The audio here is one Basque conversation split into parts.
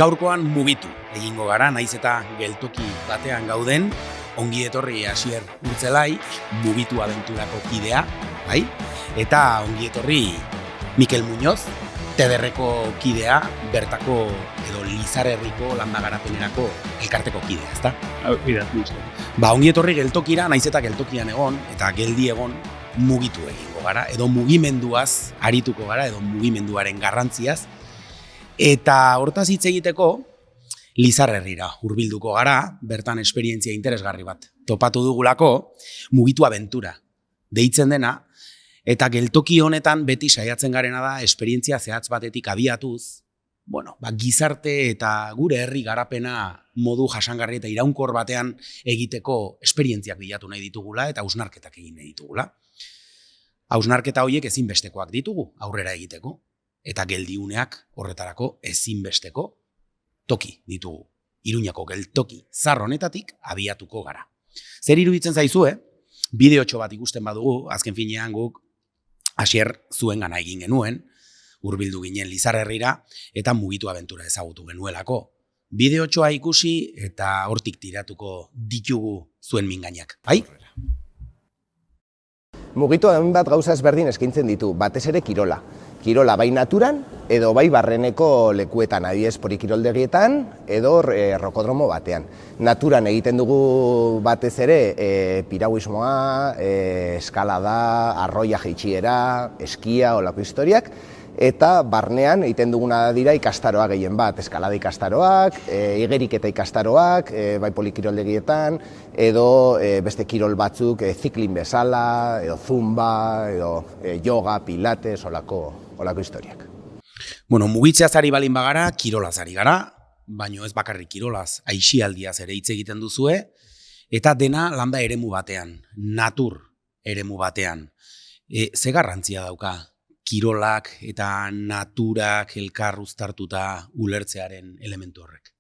Gaurkoan mugitu egingo gara, naiz eta geltoki batean gauden, ongi etorri Asier Urtzelai, mugitu abenturako kidea, bai? Eta ongi etorri Mikel Muñoz, TDRko kidea, bertako edo Lizarrerriko landa garapenerako elkarteko kidea, ezta? Ongi etorri geltokira, naiz eta geltokian egon, eta geldi egon mugitu egingo gara, edo mugimenduaz arituko gara, edo mugimenduaren garrantziaz. Eta hortaz hitz egiteko, Lizarrerrira hurbilduko gara, bertan esperientzia interesgarri bat topatu dugulako, mugitu abentura deitzen dena, eta geltoki honetan beti saiatzen garena da esperientzia zehatz batetik abiatuz, gizarte eta gure herri garapena modu jasangarri eta iraunkor batean egiteko esperientziak bilatu nahi ditugula eta hausnarketak egin nahi ditugula. Hausnarketa horiek ezinbestekoak ditugu aurrera egiteko. Eta geldiuneak horretarako ezinbesteko toki ditugu. Iruñako geltoki zar honetatik abiatuko gara. Zer iruditzen zaizue? Bideotxo bat ikusten badugu, azken finean guk Asier zuengana egin genuen, hurbildu ginen Lizarrerrira eta mugitu abentura ezagutu genuelako. Bideotxoa ikusi eta hortik tiratuko ditugu zuen mingainak. Bai? Mugitu bat gauza ezberdin eskaintzen ditu, batez ere kirola. Kirola bai naturan, edo bai barreneko lekuetan, adibidez porikiroldegietan, edo rokodromo batean. Naturan egiten dugu batez ere piraguismoa, eskalada, arroia jaitsiera, eskia, olako historiak, eta barnean egiten duguna dira ikastaroa gehien bat, eskalada ikastaroak, igeriketa ikastaroak, bai polikiroldegietan, edo beste kirol batzuk ziklin bezala, edo zumba, edo yoga, pilates, olako historiak. Mugitzeaz ari balin bagara, kirolaz ari gara, baino ez bakarrik kirolaz, aisialdiaz ere hitz egiten duzue, eta dena landa eremu batean, natur eremu batean. Ze garrantzia dauka kirolak eta naturak elkar uztartuta ulertzearen elementu horrek?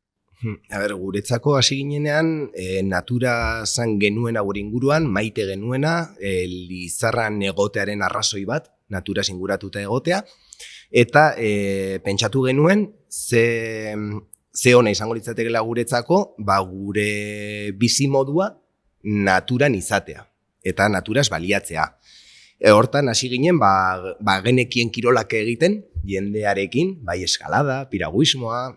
Guretzako hasi ginenean, natura zan genuena gure inguruan, maite genuena, Lizarran egotearen arrazoi bat, natura inguratuta egotea, eta pentsatu genuen, ze ona izango litzatekeela guretzako, gure bizimodua naturan izatea, eta naturaz baliatzea. Hortan hasi ginen, genekien kirolak egiten, jendearekin, bai eskalada, piraguismoa,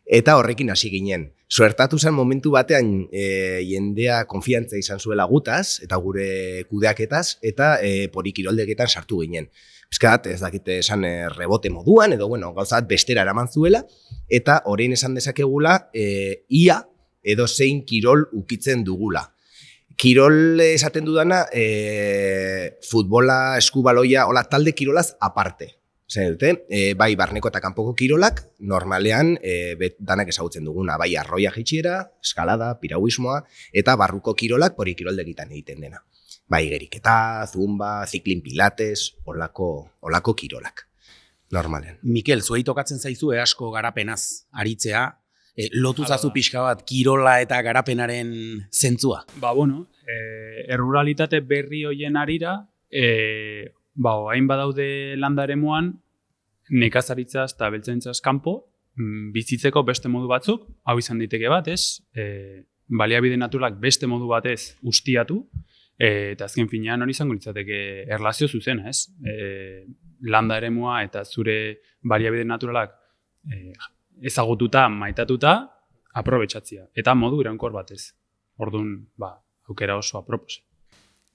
eta horrekin hasi ginen. Suertatu zen momentu batean jendea konfiantza izan zuela gutaz, eta gure kudeaketaz, eta porikiroldegetan sartu ginen. Piskat, ez dakite esan rebote moduan, edo gauzat bestera eraman zuela, eta orain esan dezakegula, ia edo zein kirol ukitzen dugula. Kirol esaten dudana, futbola, eskubaloia, hola talde kirolaz aparte. Bai barneko eta kanpoko kirolak, normalean danak ezagutzen duguna, bai arroia jaitsiera, eskalada, piraguismoa, eta barruko kirolak porikiroldegitan egiten dena. Bai geriketa, zumba, ziklin pilates, holako kirolak, normalean. Mikel, zuei tokatzen zaizue asko garapenaz aritzea, lotu zazu pixka bat kirola eta garapenaren zentzua? Erruralitate berri hoien arira, hain badaude landa eremuan, nekazaritzaz eta beltzaintzaz kanpo, bizitzeko beste modu batzuk, hau izan diteke bat, baliabide naturalak beste modu batez ustiatu, eta azken finean hori izango litzateke erlazio zuzena, landa eremua eta zure baliabide naturalak ezagututa, maitatuta, aprobetxatzia. Eta modu iraunkor batez. Orduan, aukera oso apropos.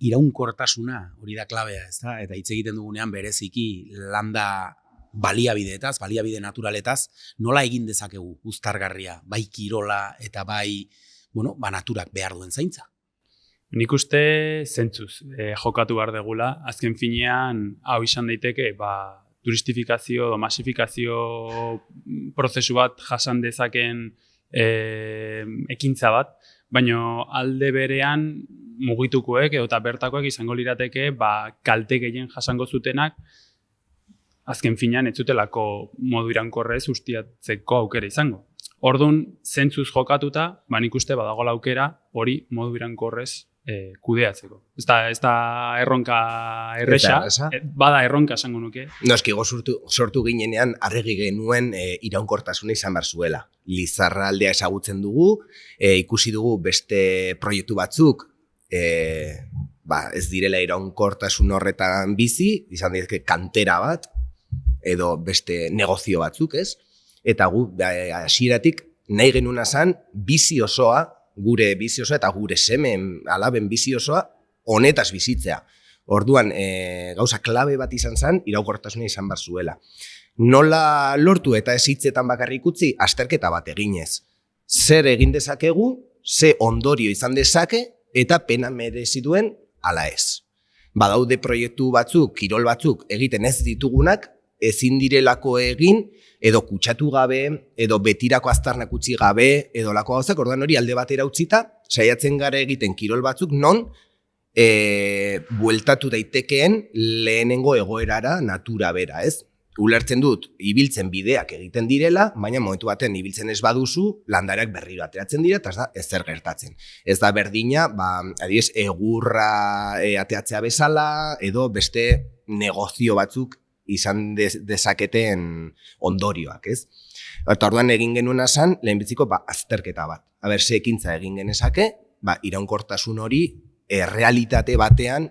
Iraunkortasuna hori da klabea, ezta? Eta hitz egiten dugunean bereziki landa baliabideetaz, baliabide naturaletaz, nola egin dezakegu uztargarria, bai kirola eta bai, naturak behar duen zaintza? Nik uste zentzuz jokatu behar degula. Azken finean, hau izan daiteke, turistifikazio, masifikazio prozesu bat jasan dezaken ekintza bat, baina alde berean mugitukoek eta bertakoek izango lirateke kalte gehien jasango zutenak azken finean ez zutelako modu iraunkorrez ustiatzeko aukera izango. Orduan, zentzuz jokatuta, nik uste badagoela aukera hori modu iraunkorrez kudeatzeko. Ez da erronka erresa, erresa. Bada erronka esango nuke. Noskigo sortu ginenean arregi genuen iraunkortasuna izan behar zuela. Lizarra aldea ezagutzen dugu, ikusi dugu beste proiektu batzuk ez direla iraunkortasun horretan bizi, izan daiteke kantera bat, edo beste negozio batzuk, ez? Eta gu, hasieratik nahi genuna zen bizi osoa, gure bizi osoa eta gure semen alaben bizi osoa honetaz bizitzea. Orduan, gauza klabe bat izan zen, iraunkortasuna izan behar zuela. Nola lortu eta ez hitzetan bakarrik utzi, azterketa bat eginez. Zer egin dezakegu, ze ondorio izan dezake, eta pena merezi duen ala ez. Badaude proiektu batzuk, kirol batzuk egiten ez ditugunak, ezin direlako egin, edo kutsatu gabe, edo betirako aztarnak utzi gabe, edo lako gauzak, orduan hori alde batera utzita, saiatzen gara egiten kirol batzuk non bueltatu daitekeen lehenengo egoerara natura bera, ez? Ulertzen dut, ibiltzen bideak egiten direla, baina momentu batean ibiltzen ez baduzu, landareak berriro ateratzen dira, eta ez da ezer gertatzen. Ez da berdina, adibidez, egurra ateatzea bezala, edo beste negozio batzuk izan dezaketen ondorioak, ez? Eta orduan egin genuna zen, lehenbiziko azterketa bat. Ze ekintza egin genezake, iraunkortasun hori realitate batean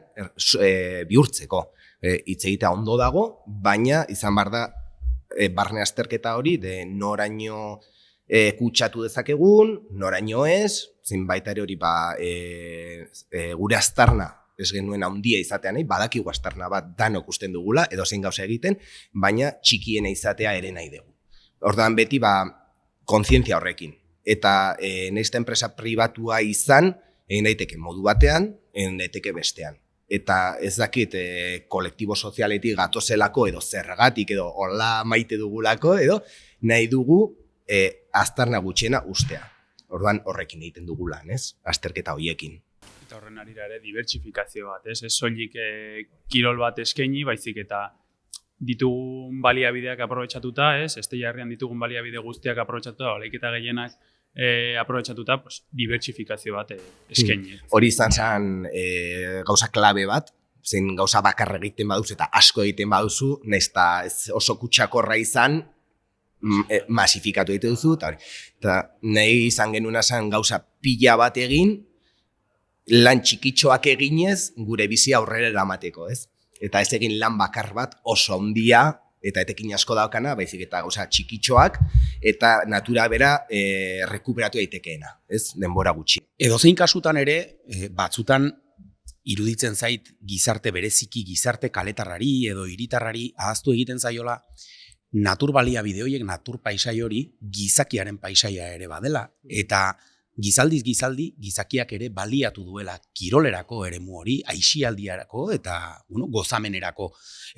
bihurtzeko. Hitz egitea ondo dago, baina izan behar da barne azterketa hori de noraino kutsatu dezakegun, noraino ez, zenbait ere hori gure aztarna ez genuen handia izatean, badakigu aztarna bat danok usten dugula, edo zein gauza egiten, baina txikiena izatea ere nahi dugu. Orduan beti kontzientzia horrekin. Eta nahizta enpresa pribatua izan, egin daiteke modu batean, egin daiteke bestean. Eta ez dakit kolektibo sozialetik gatozelako, edo zergatik, edo hola maite dugulako, edo nahi dugu aztarna gutxiena ustea. Orduan horrekin egiten dugu lan, ez? Azterketa horiekin. Eta horren arira ere dibertsifikazio bat, ez? Ez soilik kirol bat eskaini, baizik eta ditugun baliabideak aprobetxatuta, ez? Jarrian ditugun baliabide guztiak aprobetxatuta, olaiketa gehienak aprobetxatuta, dibertsifikazio bat eskaini. Hori izan zen gauza klabe bat, zein gauza bakarra egiten baduzu eta asko egiten baduzu, nahiz eta oso kutsakorra izan, masifikatu egite duzu, eta nahi izan genuna zen gauza pila bat egin, lan txikitxoak eginez gure bizia aurrera eramateko, ez? Eta ez egin lan bakar bat oso handia eta etekin asko daukana, baizik eta gauza txikitxoak eta natura bera rekuperatu daitekeena, ez? Denbora gutxi. Edozein kasutan ere, batzutan iruditzen zait gizarte bereziki, gizarte kaletarrari edo hiritarrari ahaztu egiten zaiola natur baliabide horiek, natur paisai hori gizakiaren paisaia ere badela, eta gizaldiz gizaldi, gizakiak ere baliatu duela kirolerako eremu hori, aisialdiarako eta gozamenerako.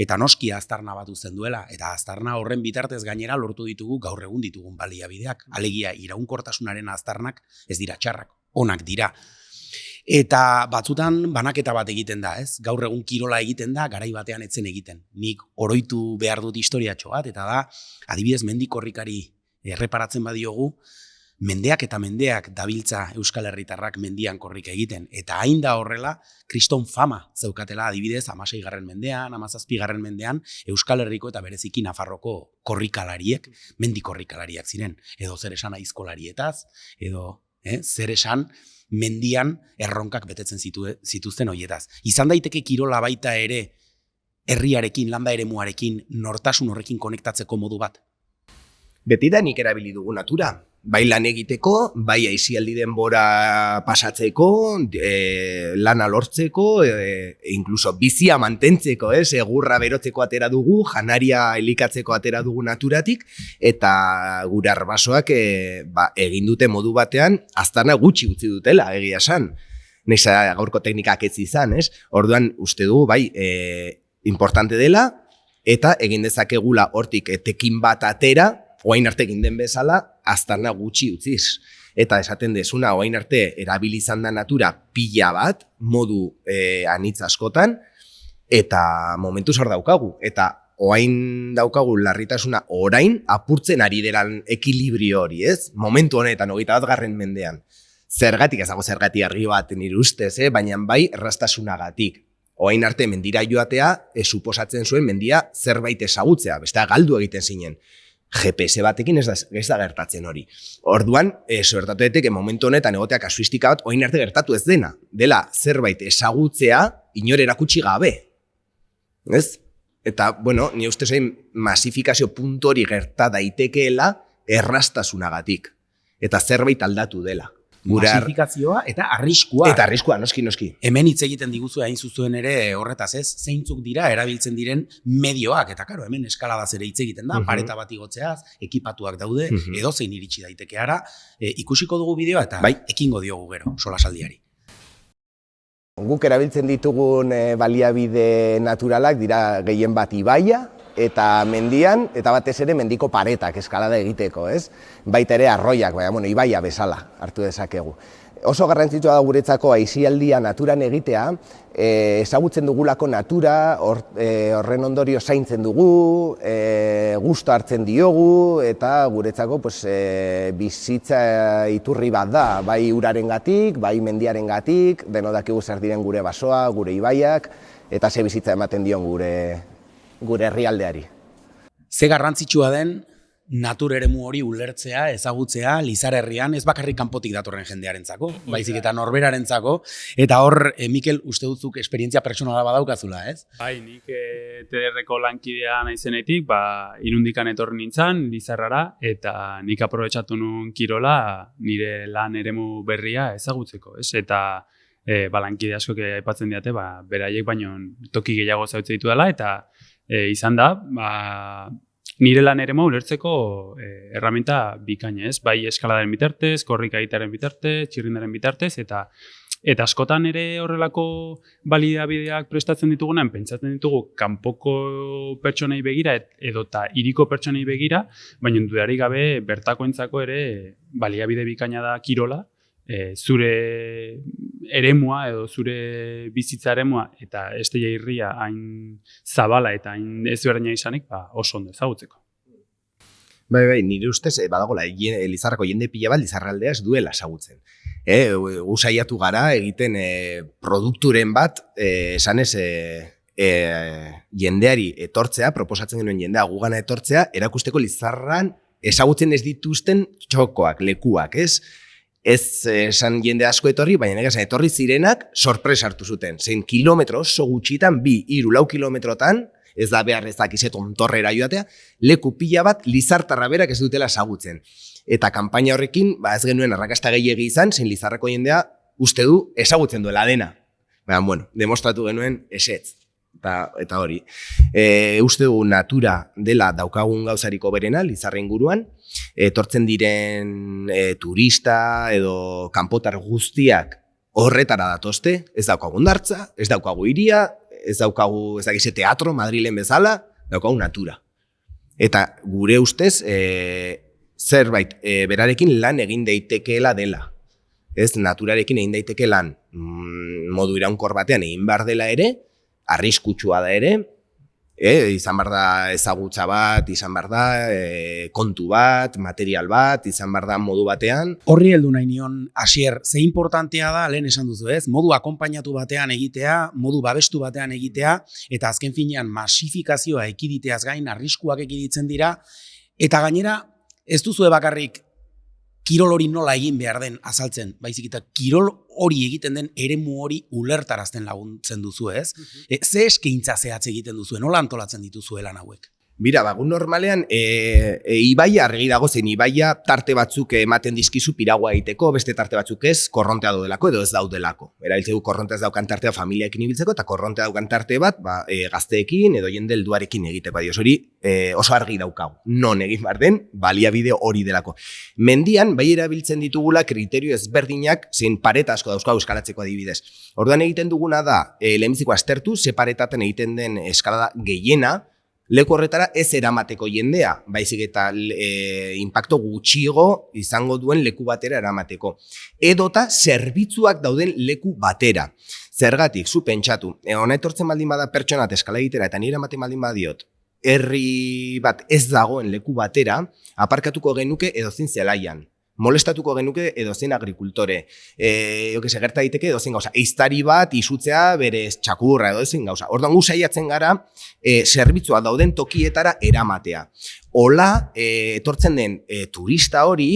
Eta noski aztarna bat uzten duela, eta aztarna horren bitartez gainera lortu ditugu gaur egun ditugun baliabideak. Alegia, iraunkortasunaren aztarnak ez dira txarrak, onak dira. Eta batzutan banaketa bat egiten da, ez? Gaur egun kirola egiten da, garai batean etzen egiten. Nik oroitu behar dut historiatxo bat, eta da, adibidez mendikorrikari erreparatzen badiogu, mendeak eta mendeak dabiltza Euskal Herritarrak mendian korrika egiten. Eta hain da horrela, kriston fama zeukatela adibidez 16. mendean, 17. mendean, Euskal Herriko eta bereziki Nafarroko korrikalariek, mendikorrikalariak ziren. Edo zer esan aizkolarietaz, edo zer esan mendian erronkak betetzen zituzten hoietaz. Izan daiteke kirola baita ere herriarekin, landa eremuarekin, nortasun horrekin konektatzeko modu bat? Betidanik erabili dugu natura. Bai lan egiteko, bai aisialdi denbora pasatzeko, lana lortzeko, incluso bizia mantentzeko, egurra berotzeko atera dugu, janaria elikatzeko atera dugu naturatik, eta gure arbasoak egin dute modu batean, aztarna gutxi utzi dutela, egia esan. Neiza gaurko teknikak ez izan, Orduan uste dugu, bai, importante dela, eta egin dezakegula hortik etekin bat atera, oain arte egin den bezala, aztarna gutxi utziz. Eta esaten dezuna, oain arte erabili izan da natura pila bat, modu anitz askotan, eta momentuz hor daukagu. Eta oain daukagu larritasuna orain apurtzen ari deran ekilibrio hori, ez? Momentu honetan, 21. mendean. Zergatik, ez dago zergatik argi bat nire ustez, baina bai erraztasunagatik. Oain arte mendira joatea, suposatzen zuen mendia zerbait ezagutzea, bestea galdu egiten zinen. GPS batekin ez da gertatzen hori. Orduan, gertatu daiteke momentu honetan egotea kasuistika bat, oain arte gertatu ez dela zerbait ezagutzea inor erakutsi gabe. Ez? Eta, bueno, ni uste zein masifikazio puntu hori gerta daitekeela erraztasunagatik. Eta zerbait aldatu dela. Masifikazioa eta arriskua. Eta arriskua, noski. Hemen hitz egiten diguzu hain zuzuen ere horretaz ez, zeintzuk dira erabiltzen diren medioak, eta karo, hemen eskaladaz ere hitz egiten da, pareta bat igotzeaz, ekipatuak daude, edozein iritsi daiteke ara, ikusiko dugu bideoa eta ekingo diogu gero, solasaldiari. Guk erabiltzen ditugun baliabide naturalak dira gehien bat ibaia, eta mendian, eta batez ere mendiko paretak eskalada egiteko, ez? Baita ere arroiak, baina, ibaia bezala hartu dezakegu. Oso garrantzitsua da guretzako aisialdia naturan egitea, ezagutzen dugulako natura, horren ondorio zaintzen dugu, gusto hartzen diogu, eta guretzako bizitza iturri bat da, bai urarengatik, bai mendiarengatik, deno dakigu zer diren gure basoa, gure ibaiak, eta ze bizitza ematen dion gure herrialdeari. Ze garrantzitsua den natur eremu hori ulertzea, ezagutzea, Lizar herrian, ez bakarrik kanpotik datorren jendearentzako, baizik eta norberarentzako, eta hor, Mikel, uste duzuk esperientzia pertsonala badaukazula, ez? Bai, nik TDR-ko lankidea naizenetik, Irundikan etorri nintzen, Lizarrara, eta nik aprobetxatu nun kirola nire lan eremu berria ezagutzeko, ez? Eta lankide asko aipatzen diate, beraiek baino toki gehiago zautze ditu dela, eta izan da, nire lan ere ulertzeko erraminta bikaina, ez? Bai eskaladaren bitartez, korrika egitearen bitartez, txirrindaren bitartez, eta askotan ere horrelako baliabideak prestatzen ditugunan, pentsatzen ditugu kanpoko pertsonei begira edota hiriko pertsonei begira, baina dudarik gabe bertakoentzako ere baliabide bikaina da kirola, zure eremua edo zure bizitza eremua eta Estella irria hain zabala eta hain ezberdina izanik oso ondo ezagutzeko. Bai, nire ustez, badagola, Lizarrako jende pila bat Lizarraldea ez duela ezagutzen. Gu saiatu gara egiten produkturen bat, esanez jendeari etortzea, proposatzen genuen jendea gugana etortzea, erakusteko Lizarran ezagutzen ez dituzten txokoak, lekuak, ez? Ez esan jende asko etorri, baina negazan etorri zirenak sorpresa hartu zuten. Zein kilometro oso gutxitan, 2-3-4 kilometrotan, ez da behar ez dakize tontorrera joatea, leku pila bat Lizartarra berak ez dutela ezagutzen. Eta kanpaina horrekin, ez genuen arrakasta gehiegi izan, zein Lizarrako jendea uste du ezagutzen duela dena. Baina, bueno, demostratu genuen esetz. Eta hori. Uste du natura dela daukagun gauzariko berena, Lizarra inguruan, etortzen diren turista edo kanpotar guztiak horretara datozte, ez daukagu hondartza, ez daukagu hiria, ez daukagu, ez dakize teatro, Madrilen bezala, daukagu natura. Eta gure ustez, zerbait berarekin lan egin daitekeela dela. Ez, naturarekin egin daiteke lan modu iraunkor batean egin behar dela ere, arriskutsua da ere, izan behar da ezagutza bat, izan behar da kontu bat, material bat, izan behar da modu batean. Horri heldu nahi nion, Asier, ze importantea da, lehen esan duzu ez, modu akonpainatu batean egitea, modu babestu batean egitea, eta azken finean masifikazioa ekiditeaz gain, arriskuak ekiditzen dira, eta gainera, ez duzu bakarrik kirol hori nola egin behar den azaltzen, baizik eta kirol hori egiten den eremu hori ulertarazten laguntzen duzu, ez? Ze eskaintza zehatz egiten duzu, nola antolatzen dituzu lan hauek? Bira, gu normalean, ibaia argi dago zen, ibaia tarte batzuk ematen dizkizu piragua egiteko, beste tarte batzuk ez, korrontea daudelako edo ez daudelako. Erabiltzegu korrontea ez daukan tartea familiaekin ibiltzeko, eta korrontea daukan tarte bat gazteekin edo jende helduarekin egiteko. Hori oso argi daukagu. Non egin behar den, baliabide hori delako. Mendian, bai erabiltzen ditugula kriterio ezberdinak, zein pareta asko dauzkagu eskalatzeko adibidez. Orduan egiten duguna da, lehenbiziko aztertu, ze paretaten egiten den eskalada gehiena, leku horretara ez eramateko jendea, baizik eta inpakto gutxiago izango duen leku batera eramateko. Edota zerbitzuak dauden leku batera. Zergatik, zu pentsatu, hona etortzen baldin bada pertsonat eskala egitera eta nire ematen baldin badiot, herri bat ez dagoen leku batera, aparkatuko genuke edozin zelaian. molestatuko genuke edozein agrikultore. Gerta daiteke edozein gauza. Eiztari bat izutzea berez txakurra edozein gauza. Orduan gu saiatzen gara zerbitzua dauden tokietara eramatea. Hola, etortzen den turista hori,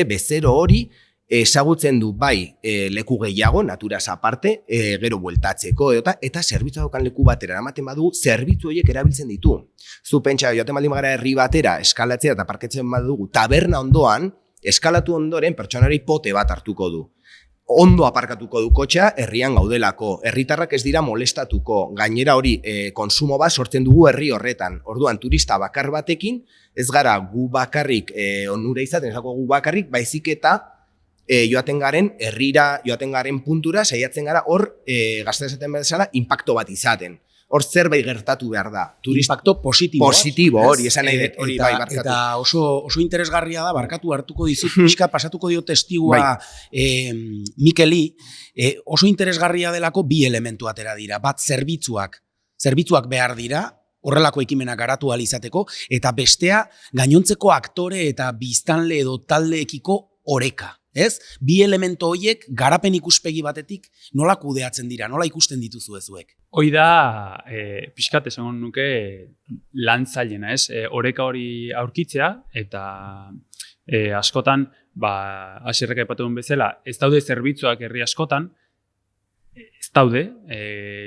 bezero hori, ezagutzen du bai leku gehiago, naturaz aparte, gero bueltatzeko eta zerbitzua daukan leku batera eramaten badu, zerbitzu horiek erabiltzen ditu. Zu pentsa, joaten baldin bagara herri batera eskalatzea eta parketzen badugu, taberna ondoan, eskalatu ondoren pertsonari pote bat hartuko du. Ondo aparkatuko du kotxea herrian gaudelako. Herritarrak ez dira molestatuko. Gainera hori konsumo bat sortzen dugu herri horretan. Orduan turista bakar batekin, ez gara gu bakarrik onura izaten, ez dago gu bakarrik, baizik eta joaten garen herrira, joaten garen puntura, saiatzen gara hor, gazte esaten bezala, impacto bat izaten. Hor zerbait gertatu behar da. Impacto positibo. Positibo, hori, esan nahi dut, hori bai barkatu. Eta oso interesgarria da, barkatu hartuko dizut, pixka pasatuko dio testigua Mikeli, oso interesgarria delako bi elementu atera dira. Bat, zerbitzuak behar dira, horrelako ekimenak garatu ahal izateko, eta bestea, gainontzeko aktore eta biztanle edo taldeekiko oreka. Ez? Bi elementu horiek garapen ikuspegi batetik nola kudeatzen dira, nola ikusten dituzu ezuek? Hoi da, pixkat esango nuke lan zailena, ez? Oreka hori aurkitzea, eta askotan, hasierrek aipatu duen bezala, ez daude zerbitzuak herri askotan, ez daude,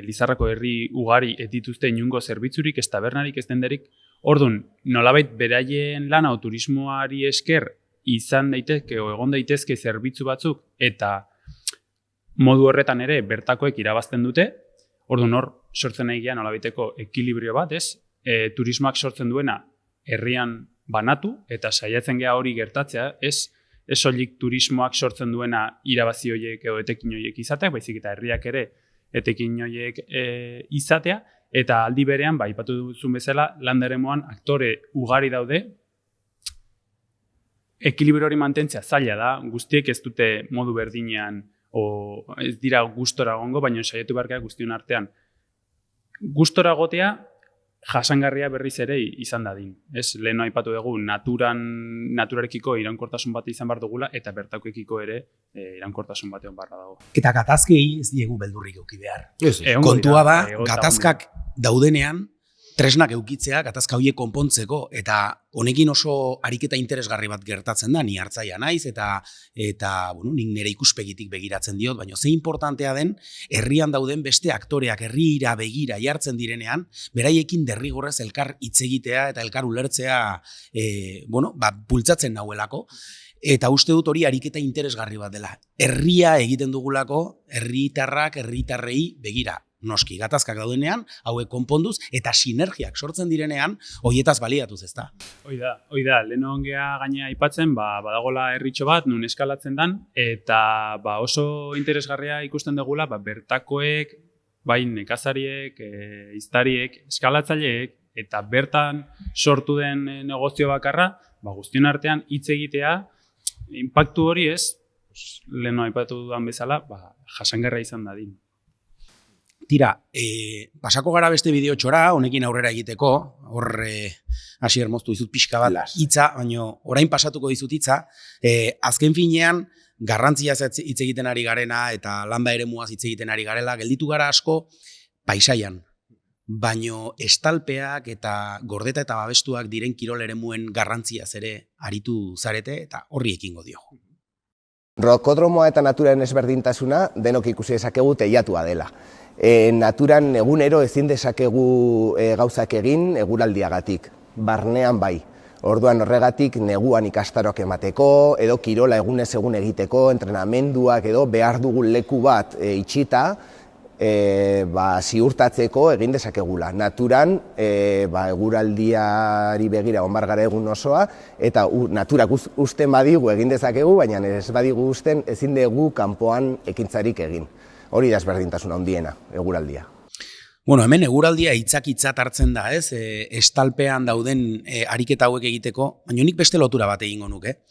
Lizarrako herri ugari ez dituzte inungo zerbitzurik, ez tabernarik, ez denderik. Orduan, nolabait beraien lana o turismoari esker izan daitezke o egon daitezke zerbitzu batzuk eta modu horretan ere bertakoek irabazten dute. Orduan hor sortzen nahi gean nolabaiteko ekilibrio bat, ez? Turismoak sortzen duena herrian banatu eta saiatzen gea hori gertatzea, ez soilik turismoak sortzen duena irabazi horiek edo etekin horiek izateak, baizik eta herriak ere etekin horiek izatea, eta aldi berean, aipatu duzun bezala, landa eremuan aktore ugari daude. Ekilibrio hori mantentzea zaila da, guztiek ez dute modu berdinean o ez dira gustora egongo, baina saiatu beharkea guztion artean. Gustora egotea jasangarria berriz ere izan dadin. Ez, lehen aipatu dugu naturarekiko iraunkortasun bat izan behar dugula eta bertakoekiko ere iraunkortasun bat egon barra dago. Eta gatazkei ez diegu beldurrik eduki behar. Kontua da, gatazkak daudenean, tresnak eukitzea, gatazka horiek konpontzeko, eta honekin oso ariketa interesgarri bat gertatzen da, ni hartzaia naiz, eta nik nire ikuspegitik begiratzen diot, baina ze importantea den, herrian dauden beste aktoreak herrira begira jartzen direnean, beraiekin derrigorrez elkar hitz egitea eta elkar ulertzea bultzatzen nauelako, eta uste dut hori ariketa interesgarri bat dela. Herria egiten dugulako, herritarrei begira. Noski, gatazkak daudenean, hauek konponduz, eta sinergiak sortzen direnean, hoietaz baliatuz, ezta? Hoi da, lehen ongea gainea aipatzen, badagola herritxo bat, nun eskalatzen dan, eta oso interesgarria ikusten dugula, bertakoek, bai nekazariek, iztariek, eskalatzaileek, eta bertan sortu den negozio bakarra, guztion artean hitz egitea, inpaktu hori ez, lehen aipatu dudan bezala, jasangarra izan dadin. Tira, pasako gara beste bideotxora, honekin aurrera egiteko, hor hasier moztu dizut pixka bat hitza, baina orain pasatuko dizut hitza, azken finean garrantzia hitz egiten ari garena eta landa eremuaz hitz egiten ari garela, gelditu gara asko paisaian, baino estalpeak eta gordeta eta babestuak diren kirol eremuen garrantziaz ere aritu zarete eta horri ekingo diogu. Rokodromoa eta naturaren ezberdintasuna denok ikusi dezakegu teilatua dela. Naturan egunero ezin dezakegu gauzak egin eguraldiagatik, barnean bai. Orduan horregatik neguan ikastaroak emateko, edo kirola egunez egun egiteko, entrenamenduak edo behar dugun leku bat itxita, ziurtatzeko egin dezakegula. Naturan eguraldiari begira onbar gara egun osoa, eta naturak uzten badigu egin dezakegu, baina ez badigu uzten ezin dugu kanpoan ekintzarik egin. Hori da ezberdintasuna handiena, eguraldia. Hemen eguraldia hitzak hartzen da, ez? Estalpean dauden ariketa hauek egiteko, baina nik beste lotura bat egingo nuke.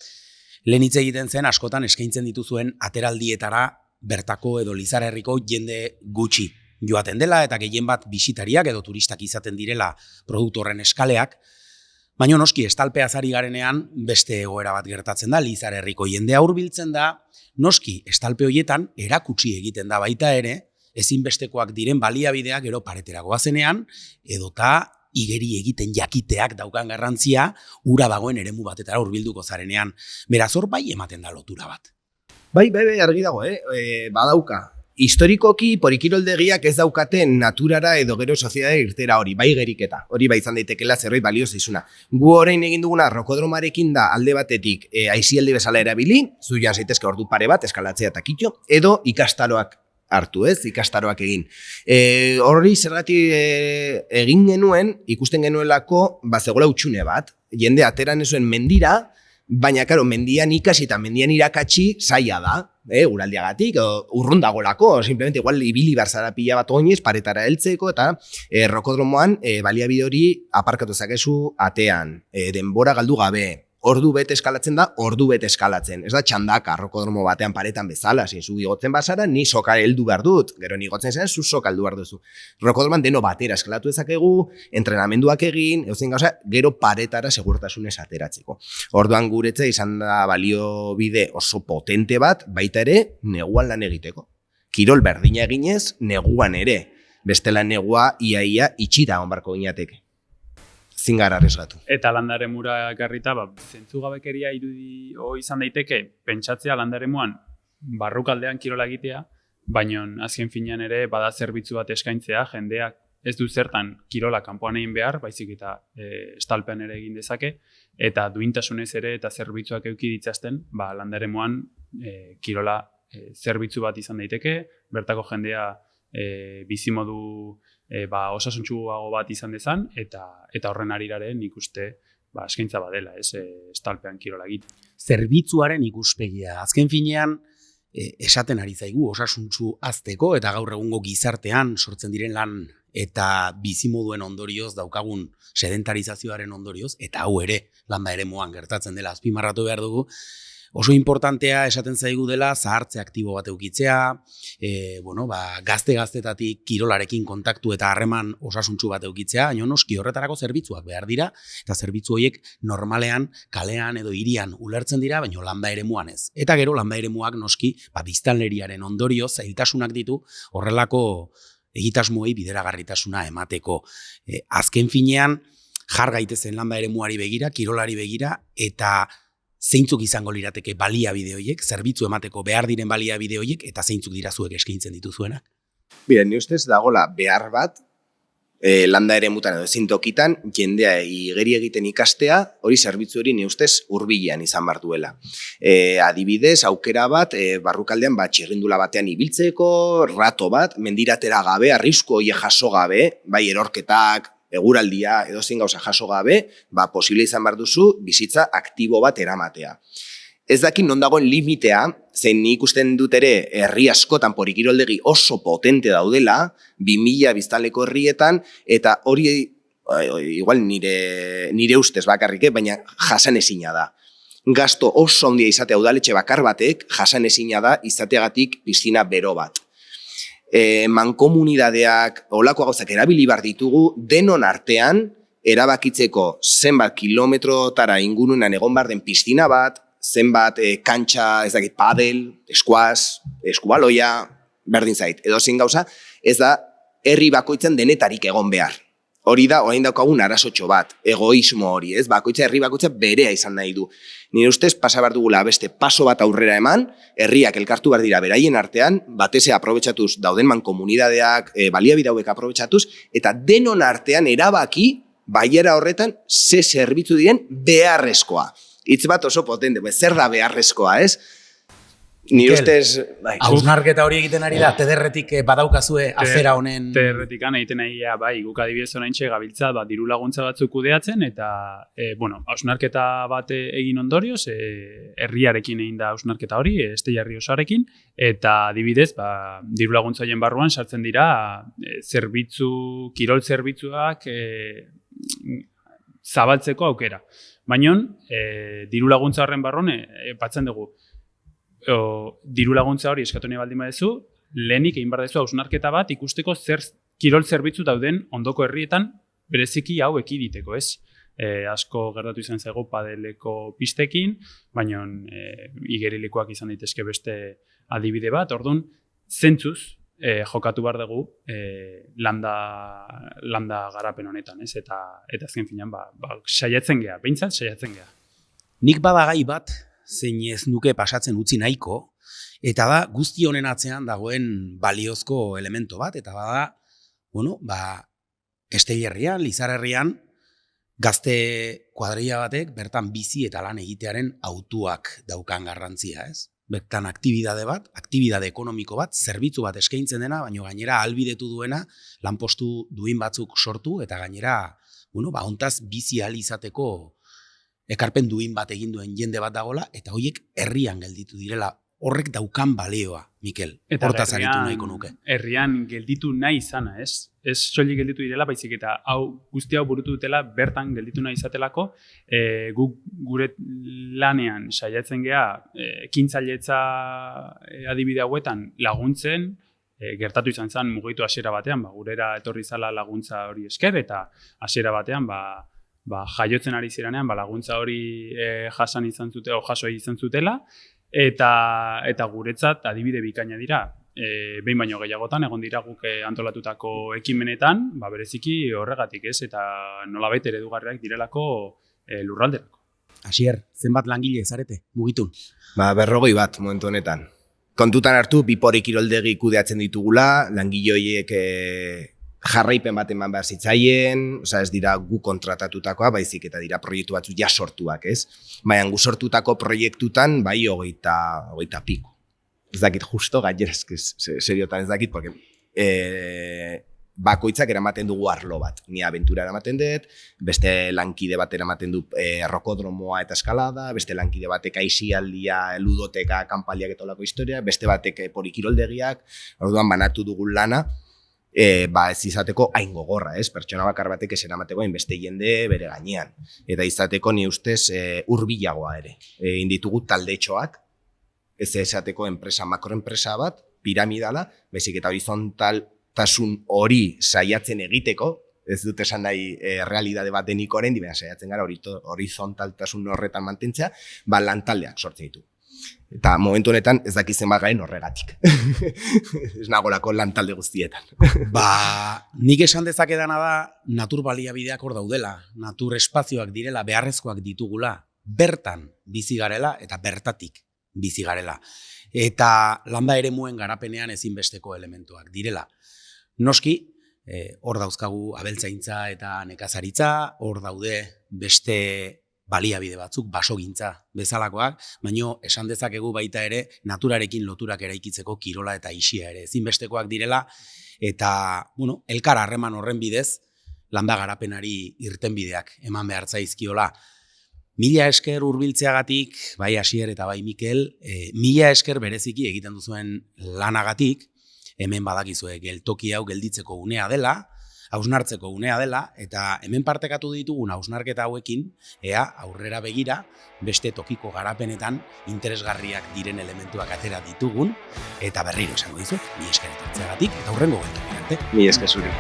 Lehen hitz egiten zen, askotan eskaintzen dituzuen ateraldietara bertako edo Lizarra herriko jende gutxi joaten dela, eta gehien bat bisitariak edo turistak izaten direla produktu horren eskaleak. Baina noski estalpeaz ari garenean beste egoera bat gertatzen da, Lizar herriko jendea hurbiltzen da, noski estalpe horietan erakutsi egiten da baita ere, ezinbestekoak diren baliabideak gero paretera goazenean, edota igeri egiten jakiteak daukan garrantzia ura dagoen eremu batetara hurbilduko zarenean. Beraz hor bai ematen da lotura bat. Bai, argi dago, badauka. Historikoki, porikiroldegiak ez daukaten naturara edo gero soziedade irtera hori, bai geriketa. Hori bai izan daitekela zerbait balio zaizuna. Gu orain egin duguna rokodromarekin da alde batetik aisialdi bezala erabili, zu jan zaitezke ordu pare bat, eskalatzea eta kitxo, edo ikastaroak hartu, ikastaroak egin. Hori zergatik egin genuen, ikusten genuelako, zegoela utxune bat, jende ateran ezuen mendira, baina, karo, mendian ikasi eta mendian irakatsi zaila da, uraldiagatik, urrun dagolako, simplemente igual ibili barzara pila bat oinez, paretara heltzeko, eta rokodromoan baliabide hori aparkatu zakezu atean, denbora galdu gabe, ordu bete eskalatzen da, ordu bete eskalatzen. Ez da txandaka, rokodromo batean paretan bezala, zu igotzen bazara, ni soka heldu behar dut, gero ni igotzen zen, zu soka heldu behar duzu. Rokodroman deno batera eskalatu ezakegu, entrenamenduak egin, eutzen gauza, gero paretara segurtasunez ateratzeko. Orduan guretze izan da balio bide oso potente bat, baita ere, neguan lan egiteko. Kirol berdina eginez, neguan ere. Bestela negua iaia itxita onbarko ginateke. Zingara arriesgatu. Eta landaremura garrita, zentzugabekeria irudi izan daiteke, pentsatzea landaremuan barrukaldean kirola egitea, baina azken finean ere bada zerbitzu bat eskaintzea, jendeak ez du zertan kirola kanpoan egin behar, baizik eta estalpean ere egin dezake, eta duintasunez ere eta zerbitzuak eduki ditzazten, landaremuan kirola zerbitzu bat izan daiteke, bertako jendea bizimodu osasuntsuago bat izan dezan, eta horren ariraren ikuste eskaintza badela, estalpean kirola egite. Zerbitzuaren ikuspegia. Azken finean, esaten ari zaigu osasuntsu azteko eta gaur egungo gizartean sortzen diren lan eta bizimoduen ondorioz daukagun sedentarizazioaren ondorioz, eta hau ere landa eremuan gertatzen dela azpimarratu behar dugu, oso importantea esaten zaigu dela zahartze aktibo bat eukitzea, gazte-gaztetatik kirolarekin kontaktu eta harreman osasuntsu bat eukitzea, baina noski horretarako zerbitzuak behar dira, eta zerbitzu horiek normalean, kalean edo hirian ulertzen dira, baina landa eremuan ez. Eta gero landa eremuak noski biztanleriaren ondorioz zailtasunak ditu horrelako egitasmoei bideragarritasuna emateko. Azken finean, jar gaitezen landa eremuari begira, kirolari begira, eta zeintzuk izango lirateke baliabide horiek, zerbitzu emateko behar diren baliabide horiek, eta zeintzuk dira zuek eskaintzen dituzuenak? Bire, ni ustez dagola behar bat, landa eremutan edo ezin tokitan, jendea igeri egiten ikastea, hori zerbitzu hori ni ustez hurbilean izan behar duela. Adibidez, aukera bat, barrukaldean txirrindula batean ibiltzeko, rato bat, mendiratera gabe, arrisku hori jaso gabe, bai erorketak, eguraldia edo zein gauza jaso gabe, posible izan behar duzu bizitza aktibo bat eramatea. Ez dakit non dagoen limitea, zein nik ikusten dut ere herri askotan porikiroldegi oso potente daudela, 2000 biztanleko herrietan, eta hori igual nire ustez bakarrik, baina jasan ezina da. Gasto oso handia izatea udaletxe bakar batek, jasan ezina da izateagatik piztina bero bat. Mankomunidadeak, olako gauzak erabili behar ditugu, denon artean erabakitzeko zenbat kilometrotara ingurunan egon behar den piztina bat, zenbat kantxa, ez dakit, padel, eskuaz, eskubaloia, berdin zait. Edo zein gauza, ez da herri bakoitzen denetarik egon behar. Hori da, orain daukagun arazotxo bat, egoismo hori, ez? Herri bakoitza berea izan nahi du. Nire ustez, pasa behar dugula beste paso bat aurrera eman, herriak elkartu behar dira beraien artean, bateze aprobetxatuz dauden mankomunidadeak, baliabide hauek aprobetxatuz, eta denon artean erabaki, baiera horretan, ze zerbitzu diren beharrezkoa. Hitz bat oso potente, zer da beharrezkoa, ez? Nire ustez... Hausnarketa hori egiten ari da, tederretik badaukazue afera honen... Tederretikan egiten ari da, guk adibidez oraintxe gabiltza diru laguntza batzuk kudeatzen, eta hausnarketa bat egin ondorioz, herriarekin egin da hausnarketa hori, Estella osoarekin, eta adibidez, diru laguntza horien barruan sartzen dira kirol zerbitzuak zabaltzeko aukera. Baina, diru laguntza horren barruan, batzen dugu, diru laguntza hori eskatu nahi baldin badezu, lehenik egin behar dezu hausnarketa bat ikusteko zer kirol zerbitzu dauden ondoko herrietan bereziki hau ekiditeko, ez? asko gertatu izan zego padeleko pistekin, baina igerilikoak izan daitezke beste adibide bat, orduan, zentzuz, jokatu behar dugu landa garapen honetan, ez? Eta azken finean, saiatzen geha, behintzat saiatzen geha. Nik badagai bat, zein ez nuke pasatzen utzi nahiko, eta da guzti honen atzean dagoen baliozko elemento bat, eta bada, Esteilerrian, Lizarrerrian, gazte kuadrilla batek bertan bizi eta lan egitearen hautuak daukan garrantzia, ez? Bertan aktibidade ekonomiko bat, zerbitzu bat eskaintzen dena, baina gainera ahalbidetu duena, lanpostu duin batzuk sortu, eta gainera, hontaz bizi ahal izateko ekarpen duin bat egin duen jende bat dagola, eta horiek herrian gelditu direla. Horrek daukan balioa, Mikel. Hortaz aritu nahiko nuke. Herrian gelditu nahi izana, ez? Ez soilik gelditu direla, baizik eta guzti hau burutu dutela, bertan gelditu nahi izatelako, guk gure lanean saiatzen geha, ekintzailetza adibide hauetan laguntzen, gertatu izan zen mugitu hasiera batean, gurera etorri zala laguntza hori esker, eta hasiera batean, jaiotzen ari ziranean, laguntza hori jaso izan zutela, eta guretzat adibide bikaina dira. Behin baino gehiagotan, egon dira guk antolatutako ekimenetan, bereziki horregatik, ez? Eta nolabait eredugarriak direlako lurralderako. Asier, zenbat langile zarete, mugitun? 40 bat momentu honetan. Kontutan hartu, Bipori kiroldegi kudeatzen ditugula, langile horiek jarraipen bat eman behar zitzaien, ez dira gu kontratatutakoa, baizik eta dira proiektu batzu ja sortuak, ez? Baina gu sortutako proiektutan, hogeita piko. Ez dakit justo, gainera seriotan ez dakit, porque bakoitzak eramaten dugu arlo bat. Ni abentura eramaten dut, beste lankide bat eramaten du rokodromoa eta eskalada, beste lankide batek aisialdia, ludoteka, kanpaliak eta olako historia, beste batek porikiroldegiak, orduan banatu dugun lana, ez izateko hain gogorra, ez? Pertsona bakar batek ez eramateko hainbeste jende bere gainean. Eta izateko ni ustez hurbilagoa ere. Inditugu taldetxoak, ez esateko makroenpresa bat, piramidala, baizik eta horizontaltasun hori saiatzen egiteko, ez dut esan nahi realidade bat denik oraindik, baina saiatzen gara horizontaltasun horretan mantentzea, lantaldeak sortzen ditu. Eta momentu honetan ez dakizen bat garen horregatik. Ez nagolako lantalde guztietan. Nik esan dezakedana da, natur baliabideak hor daudela, natur espazioak direla, beharrezkoak ditugula, bertan bizi garela eta bertatik bizi garela. Eta landa eremuen garapenean ezinbesteko elementuak direla. Noski, hor dauzkagu abeltzaintza eta nekazaritza, hor daude beste baliabide batzuk, basogintza bezalakoak, baina esan dezakegu baita ere naturarekin loturak eraikitzeko kirola eta isia ere ezinbestekoak direla, eta elkar harreman horren bidez landa garapenari irtenbideak eman behar zaizkiola. Mila esker hurbiltzeagatik, bai Asier eta bai Mikel, mila esker bereziki egiten duzuen lanagatik, hemen badakizue geltoki hau gelditzeko unea dela, hausnartzeko unea dela, eta hemen partekatu ditugun hausnarketa hauekin, aurrera begira, beste tokiko garapenetan interesgarriak diren elementuak atera ditugun, eta berriro esango dizut, mila esker etortzeagatik, eta hurrengo geltoki arte. Mila esker zuri.